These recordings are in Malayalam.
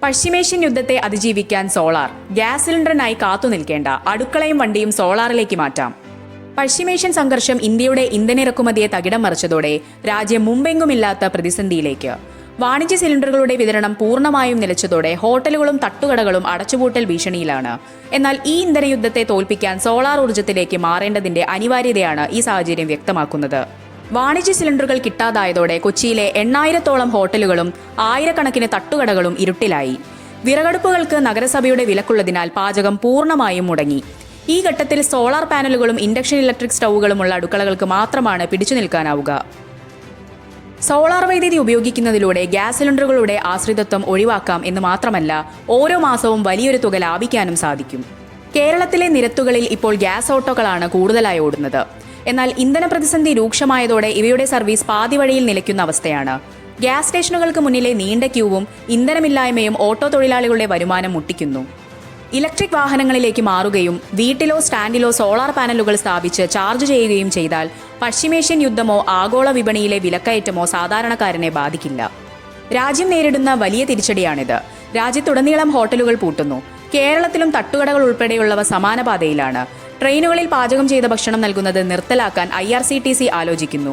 പശ്ചിമേഷ്യൻ യുദ്ധത്തെ അതിജീവിക്കാൻ സോളാർ, ഗ്യാസ് സിലിണ്ടറിനായി കാത്തുനിൽക്കേണ്ട, അടുക്കളയും വണ്ടിയും സോളാറിലേക്ക് മാറ്റാം. പശ്ചിമേഷ്യൻ സംഘർഷം ഇന്ത്യയുടെ ഇന്ധന ഇറക്കുമതിയെ തകിടം മറിച്ചതോടെ രാജ്യം മുമ്പെങ്ങുമില്ലാത്ത പ്രതിസന്ധിയിലേക്ക്. വാണിജ്യ സിലിണ്ടറുകളുടെ വിതരണം പൂർണ്ണമായും നിലച്ചതോടെ ഹോട്ടലുകളും തട്ടുകടകളും അടച്ചുപൂട്ടൽ ഭീഷണിയിലാണ്. എന്നാൽ ഈ ഇന്ധനയുദ്ധത്തെ തോൽപ്പിക്കാൻ സോളാർ ഊർജ്ജത്തിലേക്ക് മാറേണ്ടതിന്റെ അനിവാര്യതയാണ് ഈ സാഹചര്യം വ്യക്തമാക്കുന്നത്. വാണിജ്യ സിലിണ്ടറുകൾ കിട്ടാതായതോടെ കൊച്ചിയിലെ 8,000-ഓളം ഹോട്ടലുകളും ആയിരക്കണക്കിന് തട്ടുകടകളും ഇരുട്ടിലായി. വിറകടുപ്പുകൾക്ക് നഗരസഭയുടെ വിലക്കുള്ളതിനാൽ പാചകം പൂർണ്ണമായും മുടങ്ങി. ഈ ഘട്ടത്തിൽ സോളാർ പാനലുകളും ഇൻഡക്ഷൻ ഇലക്ട്രിക് സ്റ്റൗകളുമുള്ള അടുക്കളകൾക്ക് മാത്രമാണ് പിടിച്ചു നിൽക്കാനാവുക. സോളാർ വൈദ്യുതി ഉപയോഗിക്കുന്നതിലൂടെ ഗ്യാസ് സിലിണ്ടറുകളുടെ ആശ്രിതത്വം ഒഴിവാക്കാം എന്ന് മാത്രമല്ല, ഓരോ മാസവും വലിയൊരു തുക ലാഭിക്കാനും സാധിക്കും. കേരളത്തിലെ നിരത്തുകളിൽ ഇപ്പോൾ ഗ്യാസ് ഓട്ടോകളാണ് കൂടുതലായി ഓടുന്നത്. എന്നാൽ ഇന്ധന പ്രതിസന്ധി രൂക്ഷമായതോടെ ഇവയുടെ സർവീസ് പാതി വഴിയിൽ നിലയ്ക്കുന്ന അവസ്ഥയാണ്. ഗ്യാസ് സ്റ്റേഷനുകൾക്ക് മുന്നിലെ നീണ്ട ക്യൂവും ഇന്ധനമില്ലായ്മയും ഓട്ടോ തൊഴിലാളികളുടെ വരുമാനം മുട്ടിക്കുന്നു. ഇലക്ട്രിക് വാഹനങ്ങളിലേക്ക് മാറുകയും വീട്ടിലോ സ്റ്റാൻഡിലോ സോളാർ പാനലുകൾ സ്ഥാപിച്ച് ചാർജ് ചെയ്യുകയും ചെയ്താൽ പശ്ചിമേഷ്യൻ യുദ്ധമോ ആഗോള വിപണിയിലെ വിലക്കയറ്റമോ സാധാരണക്കാരനെ ബാധിക്കില്ല. രാജ്യം നേരിടുന്ന വലിയ തിരിച്ചടിയാണിത്. രാജ്യത്തുടനീളം ഹോട്ടലുകൾ പൂട്ടുന്നു. കേരളത്തിലും തട്ടുകടകൾ ഉൾപ്പെടെയുള്ളവ സമാന പാതയിലാണ്. ട്രെയിനുകളിൽ പാചകം ചെയ്ത ഭക്ഷണം നൽകുന്നത് നിർത്തലാക്കാൻ IRCTC ആലോചിക്കുന്നു.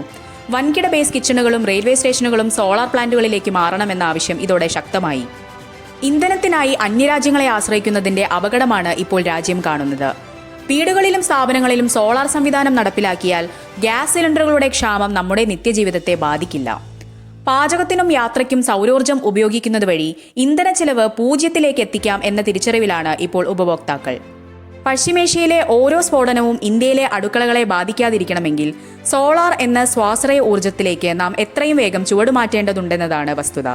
വൻകിട ബേസ് കിച്ചണുകളും റെയിൽവേ സ്റ്റേഷനുകളും സോളാർ പ്ലാന്റുകളിലേക്ക് മാറണമെന്ന ആവശ്യം ഇതോടെ ശക്തമായി. ഇന്ധനത്തിനായി അന്യരാജ്യങ്ങളെ ആശ്രയിക്കുന്നതിന്റെ അപകടമാണ് ഇപ്പോൾ രാജ്യം കാണുന്നത്. വീടുകളിലും സ്ഥാപനങ്ങളിലും സോളാർ സംവിധാനം നടപ്പിലാക്കിയാൽ ഗ്യാസ് സിലിണ്ടറുകളുടെ ക്ഷാമം നമ്മുടെ നിത്യജീവിതത്തെ ബാധിക്കില്ല. പാചകത്തിനും യാത്രയ്ക്കും സൗരോർജ്ജം ഉപയോഗിക്കുന്നത് വഴി ഇന്ധന ചെലവ് 0-ലേക്ക് എത്തിക്കാം എന്ന തിരിച്ചറിവിലാണ് ഇപ്പോൾ ഉപഭോക്താക്കൾ. പശ്ചിമേഷ്യയിലെ ഓരോ സ്ഫോടനവും ഇന്ത്യയിലെ അടുക്കളകളെ ബാധിക്കാതിരിക്കണമെങ്കിൽ സോളാർ എന്ന സ്വാശ്രയ ഊർജ്ജത്തിലേക്ക് നാം എത്രയും വേഗം ചുവടുമാറ്റേണ്ടതുണ്ടെന്നതാണ് വസ്തുത.